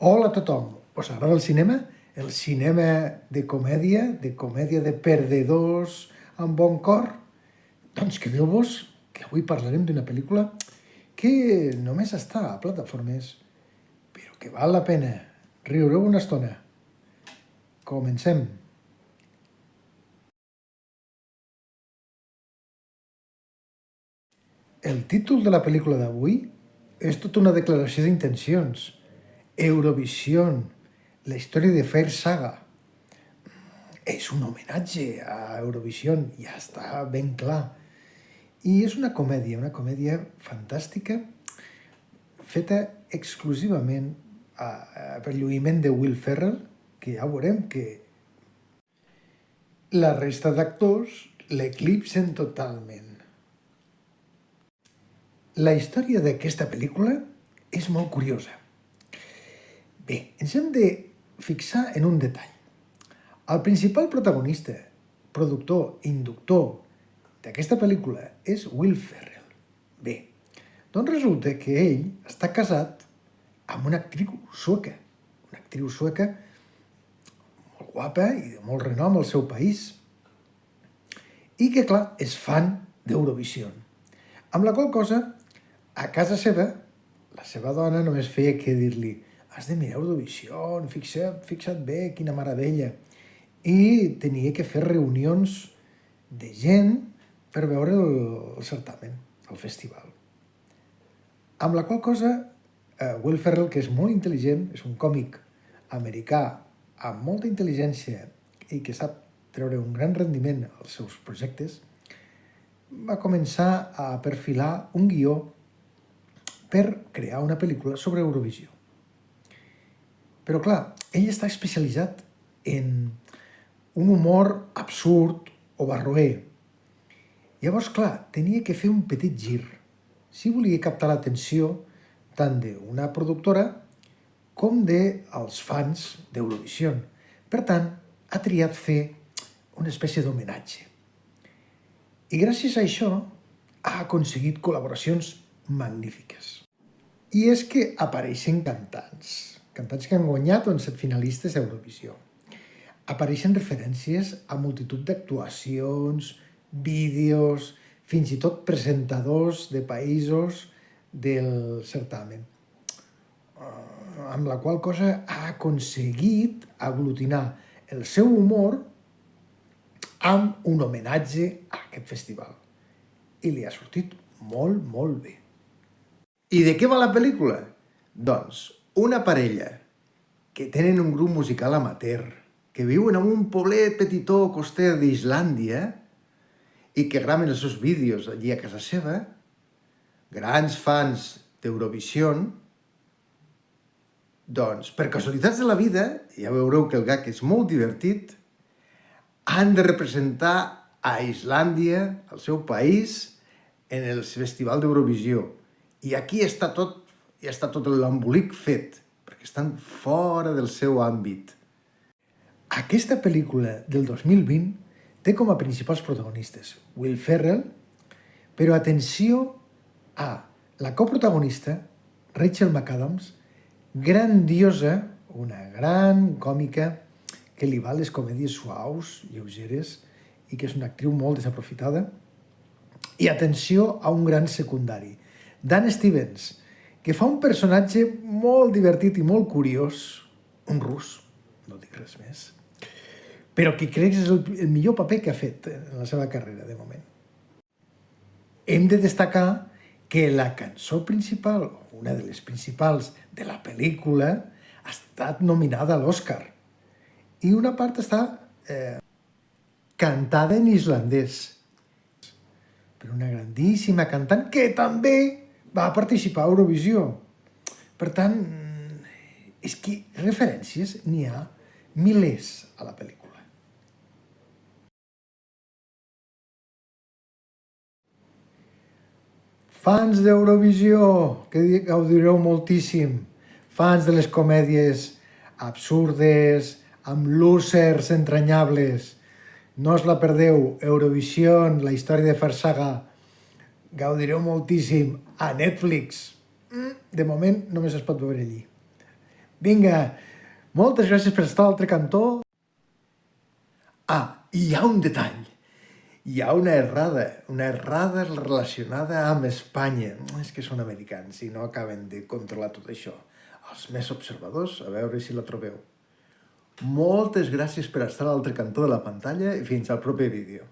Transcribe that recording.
Hola a tothom. Us agrada el cinema? El cinema de comèdia de perdedors amb bon cor? Doncs quedeu-vos que avui parlarem d'una pel·lícula que només està a plataformes, però que val la pena. Riureu una estona. Comencem. El títol de la pel·lícula d'avui és tota una declaració d'intencions. Eurovision, la història de Fair Saga. És un homenatge a Eurovision, ja està ben clar. I és una comèdia fantàstica, feta exclusivament per lluïment de Will Ferrell, que ja veurem que la resta d'actors l'eclipsen totalment. La història d'aquesta pel·lícula és molt curiosa. Bé, ens hem de fixar en un detall. El principal protagonista, productor, inductor d'aquesta pel·lícula és Will Ferrell. Bé, doncs resulta que ell està casat amb una actriu sueca molt guapa i de molt renom al seu país, i que, clar, és fan d'Eurovision. Amb la qual cosa, a casa seva, la seva dona només feia que dir-li «Has de mirar Eurovision, fixa't bé, quina meravella». I tenia que fer reunions de gent per veure el certamen, el festival. Amb la qual cosa, Will Ferrell, que és molt intel·ligent, és un còmic americà amb molta intel·ligència i que sap treure un gran rendiment als seus projectes, va començar a perfilar un guió per crear una pel·lícula sobre Eurovisió. Però clar, ell està especialitzat en un humor absurd o barroer. Llavors, clar, tenia que fer un petit gir si volia captar l'atenció tant d'una productora com dels fans d'Eurovision. Per tant, ha triat fer una espècie d'homenatge. I gràcies a això ha aconseguit col·laboracions magnífiques. I és que apareixen cantants que han guanyat 7 finalistes d'Eurovisió. Apareixen referències a multitud d'actuacions, vídeos, fins i tot presentadors de països del certamen, amb la qual cosa ha aconseguit aglutinar el seu humor amb un homenatge a aquest festival. I li ha sortit molt, molt bé. I de què va la pel·lícula? Doncs una parella que tenen un grup musical amateur, que viuen en un poblet petitó coster d'Islàndia i que graven els seus vídeos allí a casa seva, grans fans d'Eurovision, doncs, per casualitats de la vida, ja veureu que el gag és molt divertit, han de representar a Islàndia, el seu país, en el Festival d'Eurovisió. I aquí està tot l'embolic fet, perquè estan fora del seu àmbit. Aquesta pel·lícula del 2020 té com a principals protagonistes Will Ferrell, però atenció a la coprotagonista, Rachel McAdams, grandiosa, una gran còmica que li va les comèdies suaus, lleugeres, i que és una actriu molt desaprofitada. I atenció a un gran secundari, Dan Stevens, que fa un personatge molt divertit i molt curiós, un rus, no dic res més, però que crec que és el millor paper que ha fet en la seva carrera, de moment. Hem de destacar que la cançó principal, o una de les principals de la pel·lícula, ha estat nominada a l'Oscar. I una part està cantada en islandès per una grandíssima cantant que també va participar a Eurovisió. Per tant, és que referències n'hi ha milers a la pel·lícula. Fans d'Eurovisió, que gaudireu moltíssim. Fans de les comèdies absurdes, amb losers entranyables. No us la perdeu, Eurovision, la història de Fair Saga. Gaudireu moltíssim a Netflix. De moment només es pot veure allí. Vinga, moltes gràcies per estar a l'altre cantó. Ah, i hi ha un detall. Hi ha una errada relacionada amb Espanya. És que són americans i no acaben de controlar tot això. Els més observadors, a veure si la trobeu. Moltes gràcies per estar a l'altre cantó de la pantalla i fins al proper vídeo.